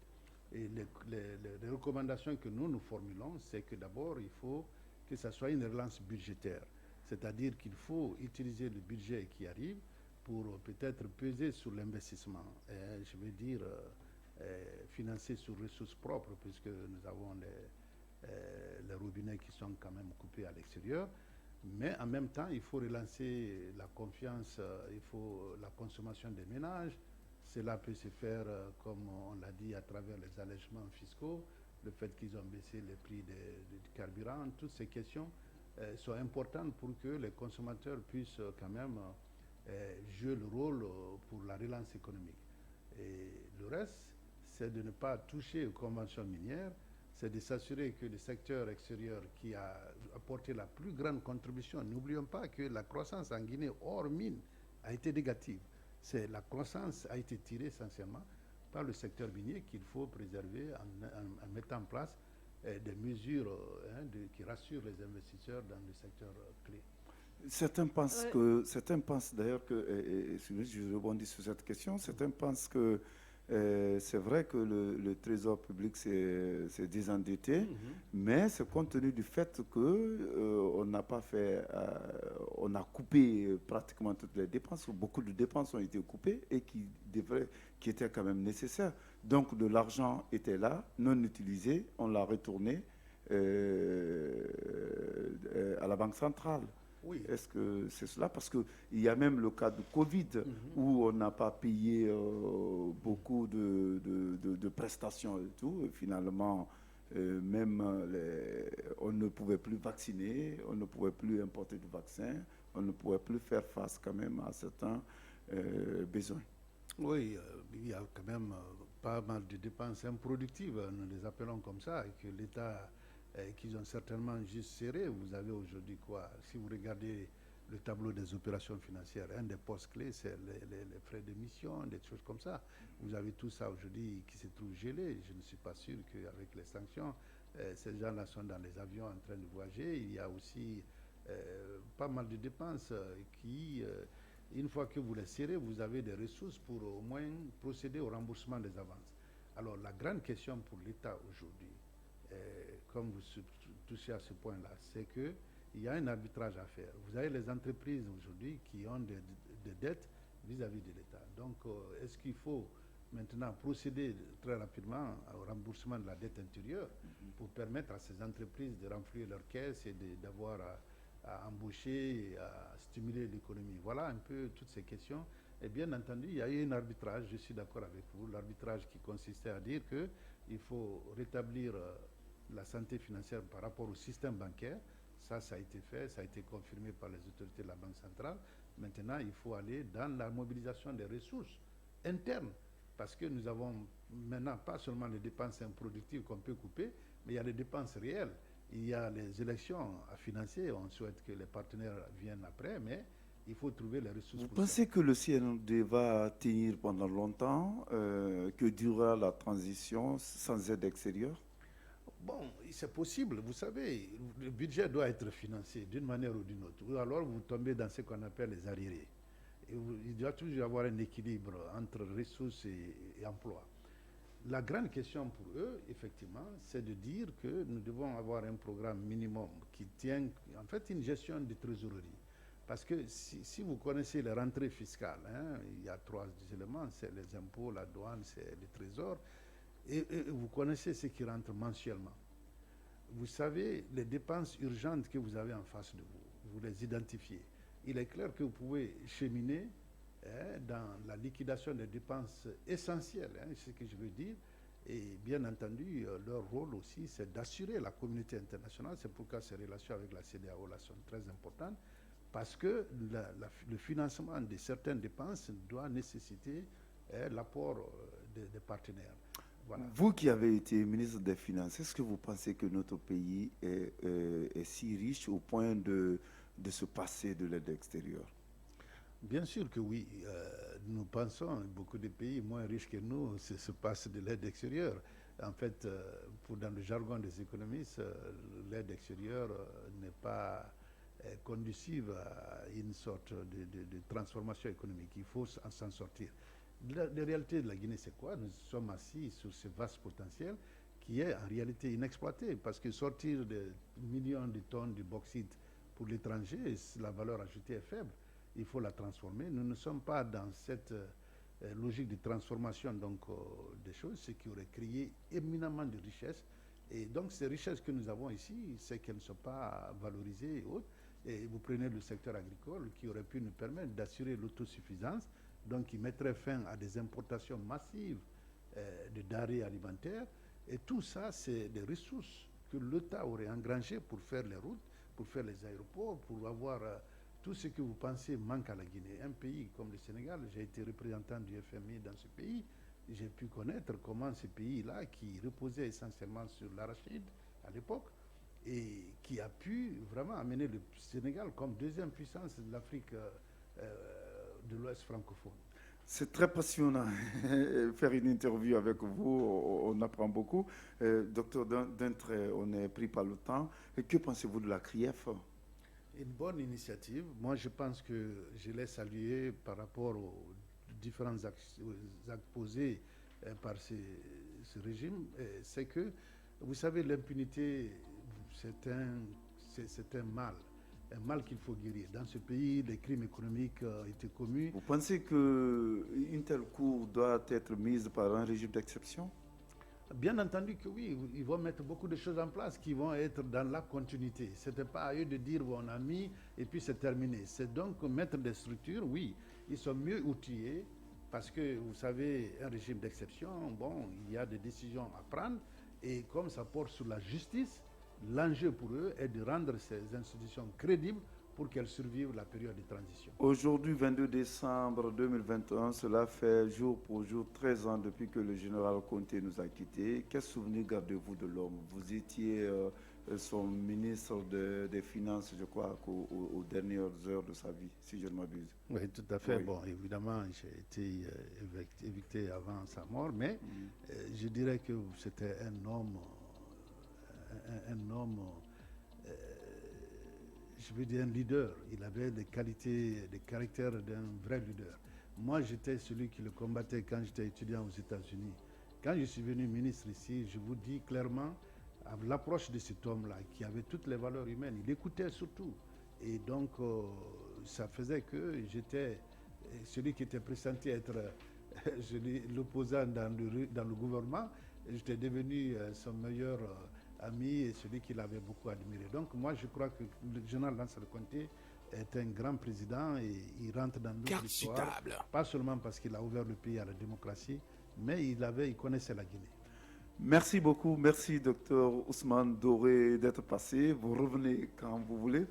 Et les recommandations que nous formulons, c'est que d'abord, il faut que ce soit une relance budgétaire. C'est-à-dire qu'il faut utiliser le budget qui arrive pour peut-être peser sur l'investissement. Je veux dire, financer sur ressources propres, puisque nous avons les robinets qui sont quand même coupés à l'extérieur. Mais en même temps, il faut relancer la confiance, il faut la consommation des ménages. Cela peut se faire, comme on l'a dit, à travers les allègements fiscaux, le fait qu'ils ont baissé les prix du carburant. Toutes ces questions sont importantes pour que les consommateurs puissent quand même jouer le rôle pour la relance économique. Et le reste, c'est de ne pas toucher aux conventions minières, c'est de s'assurer que le secteur extérieur qui a apporté la plus grande contribution, n'oublions pas que la croissance en Guinée hors mine a été négative. La croissance a été tirée essentiellement par le secteur minier qu'il faut préserver en mettant en place des mesures qui rassurent les investisseurs dans le secteur clé. Certains pensent d'ailleurs que, je rebondis sur cette question, certains pensent que c'est vrai que le Trésor public s'est désendetté, mais c'est compte tenu du fait qu'on n'a pas fait, on a coupé pratiquement toutes les dépenses, beaucoup de dépenses ont été coupées et qui étaient quand même nécessaires. Donc de l'argent était là, non utilisé, on l'a retourné à la Banque centrale. Oui. Est-ce que c'est cela? Parce qu'il y a même le cas de Covid où on n'a pas payé beaucoup de prestations et tout. Et finalement, même on ne pouvait plus vacciner, on ne pouvait plus importer de vaccins, on ne pouvait plus faire face quand même à certains besoins. Oui, il y a quand même pas mal de dépenses improductives, nous les appelons comme ça, et que l'État... qu'ils ont certainement juste serré. Vous avez aujourd'hui quoi? Si vous regardez le tableau des opérations financières, un des postes clés, c'est les frais d'émission, des choses comme ça. Vous avez tout ça aujourd'hui qui se trouve gelé. Je ne suis pas sûr qu'avec les sanctions, ces gens-là sont dans les avions en train de voyager. Il y a aussi pas mal de dépenses qui, une fois que vous les serrez, vous avez des ressources pour au moins procéder au remboursement des avances. Alors la grande question pour l'État aujourd'hui, comme vous touchez à ce point-là, c'est qu'il y a un arbitrage à faire. Vous avez les entreprises aujourd'hui qui ont des dettes vis-à-vis de l'État. Donc, est-ce qu'il faut maintenant procéder très rapidement au remboursement de la dette intérieure pour permettre à ces entreprises de remplir leurs caisses et d'avoir à embaucher et à stimuler l'économie. Voilà un peu toutes ces questions. Et bien entendu, il y a eu un arbitrage, je suis d'accord avec vous, l'arbitrage qui consistait à dire qu'il faut rétablir la santé financière par rapport au système bancaire. Ça a été fait, ça a été confirmé par les autorités de la Banque centrale. Maintenant, il faut aller dans la mobilisation des ressources internes, parce que nous avons maintenant pas seulement les dépenses improductives qu'on peut couper, mais il y a les dépenses réelles. Il y a les élections à financer, on souhaite que les partenaires viennent après, mais il faut trouver les ressources. Vous pensez que le CND va tenir pendant longtemps, que durera la transition sans aide extérieure? Bon, c'est possible, vous savez, le budget doit être financé d'une manière ou d'une autre. Ou alors vous tombez dans ce qu'on appelle les arriérés. Et il doit toujours y avoir un équilibre entre ressources et emploi. La grande question pour eux, effectivement, c'est de dire que nous devons avoir un programme minimum qui tient, en fait, une gestion de trésorerie. Parce que si vous connaissez les rentrées fiscales, il y a 3 éléments, c'est les impôts, la douane, c'est le trésor, et vous connaissez ce qui rentre mensuellement. Vous savez les dépenses urgentes que vous avez en face de vous, vous les identifiez. Il est clair que vous pouvez cheminer dans la liquidation des dépenses essentielles, c'est ce que je veux dire. Et bien entendu, leur rôle aussi, c'est d'assurer la communauté internationale. C'est pourquoi ces relations avec la CEDEAO là sont très importantes, parce que le financement de certaines dépenses doit nécessiter l'apport des partenaires. Voilà. Vous qui avez été ministre des Finances, est-ce que vous pensez que notre pays est si riche au point de se passer de l'aide extérieure? Bien sûr que oui. Nous pensons, beaucoup de pays moins riches que nous se passent de l'aide extérieure. En fait, dans le jargon des économistes, l'aide extérieure n'est pas conducive à une sorte de transformation économique. Il faut s'en sortir. La réalité de la Guinée, c'est quoi? Nous sommes assis sur ce vaste potentiel qui est en réalité inexploité, parce que sortir des millions de tonnes de bauxite pour l'étranger, la valeur ajoutée est faible. Il faut la transformer. Nous ne sommes pas dans cette logique de transformation des choses, ce qui aurait créé éminemment de richesses. Et donc ces richesses que nous avons ici, c'est qu'elles ne sont pas valorisées et autres. Et vous prenez le secteur agricole qui aurait pu nous permettre d'assurer l'autosuffisance, donc qui mettrait fin à des importations massives de denrées alimentaires. Et tout ça, c'est des ressources que l'État aurait engrangées pour faire les routes, pour faire les aéroports, pour avoir tout ce que vous pensez manque à la Guinée. Un pays comme le Sénégal, j'ai été représentant du FMI dans ce pays, j'ai pu connaître comment ce pays-là, qui reposait essentiellement sur l'arachide à l'époque, et qui a pu vraiment amener le Sénégal comme deuxième puissance de l'Afrique de l'Ouest francophone. C'est très passionnant. Faire une interview avec vous, on apprend beaucoup. Docteur Dentré, on est pris par le temps. Et que pensez-vous de la CRIEF? Une bonne initiative. Moi, je pense que je l'ai salué par rapport aux différents actes posés par ce régime. C'est que, vous savez, l'impunité, c'est un mal. Un mal qu'il faut guérir. Dans ce pays, les crimes économiques ont été commis. Vous pensez qu'une telle cour doit être mise par un régime d'exception? Bien entendu que oui, ils vont mettre beaucoup de choses en place qui vont être dans la continuité. Ce n'était pas à eux de dire on a mis et puis c'est terminé. C'est donc mettre des structures, oui, ils sont mieux outillés parce que vous savez, un régime d'exception, bon, il y a des décisions à prendre et comme ça porte sur la justice, l'enjeu pour eux est de rendre ces institutions crédibles pour qu'elles survivent la période de transition. Aujourd'hui, 22 décembre 2021, cela fait jour pour jour 13 ans depuis que le général Conté nous a quittés. Quel souvenir gardez-vous de l'homme? Vous étiez son ministre des Finances, je crois, aux dernières heures de sa vie, si je ne m'abuse. Oui, tout à fait. Oui. Bon, évidemment, j'ai été évicté avant sa mort, mais je dirais que c'était un homme, je veux dire un leader. Il avait des qualités, des caractères d'un vrai leader. Moi, j'étais celui qui le combattait quand j'étais étudiant aux États-Unis. Quand je suis venu ministre ici, je vous dis clairement, à l'approche de cet homme-là, qui avait toutes les valeurs humaines, il écoutait surtout. Et donc, ça faisait que j'étais celui qui était pressenti être l'opposant dans le gouvernement. J'étais devenu son meilleur ami et celui qu'il avait beaucoup admiré. Donc moi je crois que le général Lansana Conté est un grand président et il rentre dans l'histoire, pas seulement parce qu'il a ouvert le pays à la démocratie, mais il connaissait la Guinée. Merci beaucoup, merci Dr Ousmane Doré d'être passé. Vous revenez quand vous voulez.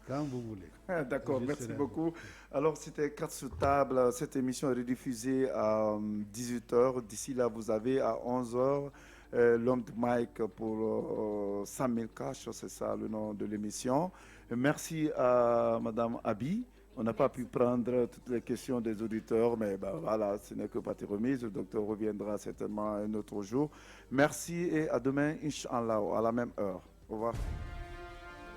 Quand vous voulez. D'accord, merci beaucoup. Alors, c'était 4 sur table. Cette émission est rediffusée à 18h. D'ici là, vous avez à 11h l'homme de Mike pour 100 000 cash. C'est ça le nom de l'émission. Merci à Madame Abi. On n'a pas pu prendre toutes les questions des auditeurs, mais ben voilà, ce n'est que partie remise. Le docteur reviendra certainement un autre jour. Merci et à demain, Inch'Allah, à la même heure. Au revoir.